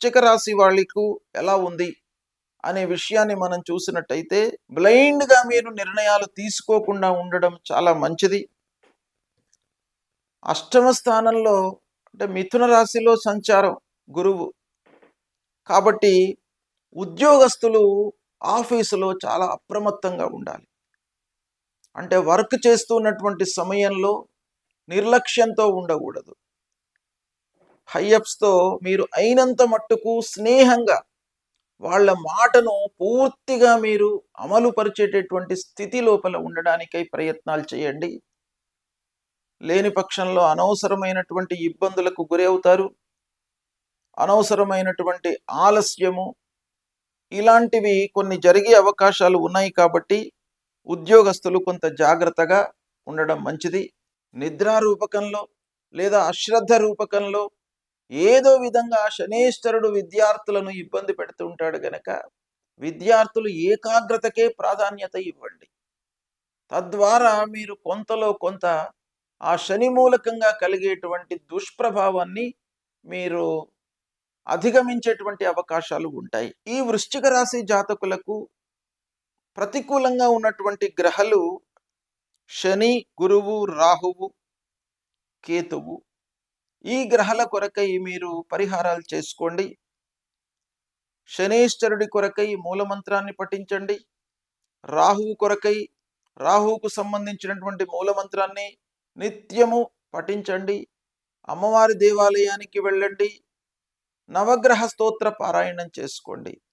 వృశ్చిక రాశి వాళ్ళకు ఎలా ఉంది అనే విషయాన్ని మనం చూసినట్టయితే, బ్లైండ్గా మీరు నిర్ణయాలు తీసుకోకుండా ఉండడం చాలా మంచిది. అష్టమ స్థానంలో అంటే మిథున రాశిలో సంచారం గురువు కాబట్టి ఉద్యోగస్తులు ఆఫీసులో చాలా అప్రమత్తంగా ఉండాలి. అంటే వర్క్ చేస్తున్నటువంటి సమయంలో నిర్లక్ష్యంతో ఉండకూడదు. హైయప్స్తో మీరు అయినంత మట్టుకు స్నేహంగా వాళ్ళ మాటను పూర్తిగా మీరు అమలు పరిచేటటువంటి స్థితి లోపల ఉండడానికై ప్రయత్నాలు చేయండి. లేని పక్షంలో అనవసరమైనటువంటి ఇబ్బందులకు గురి అవుతారు. అనవసరమైనటువంటి ఆలస్యము ఇలాంటివి కొన్ని జరిగే అవకాశాలు ఉన్నాయి కాబట్టి ఉద్యోగస్తులు కొంత జాగ్రత్తగా ఉండడం మంచిది. నిద్రారూపకంలో లేదా అశ్రద్ధ రూపకంలో ఏదో విధంగా శనేశ్వరుడు విద్యార్థులను ఇబ్బంది పెడుతుంటాడు గనక విద్యార్థులు ఏకాగ్రతకే ప్రాధాన్యత ఇవ్వండి. తద్వారా మీరు కొంతలో కొంత ఆ శని మూలకంగా కలిగేటువంటి దుష్ప్రభావాన్ని మీరు అధిగమించేటువంటి అవకాశాలు ఉంటాయి. ఈ వృశ్చిక రాశి జాతకులకు ప్రతికూలంగా ఉన్నటువంటి గ్రహాలు శని, గురువు, రాహువు, కేతువు. ఈ గ్రహాల కొరకై మీరు పరిహారాలు చేసుకోండి. శనేశ్వరుడి కొరకై మూలమంత్రాన్ని పఠించండి. రాహువు కొరకై రాహువుకు సంబంధించినటువంటి మూలమంత్రాన్ని నిత్యము పఠించండి. అమ్మవారి దేవాలయానికి వెళ్ళండి. నవగ్రహ స్తోత్ర పారాయణం చేసుకోండి.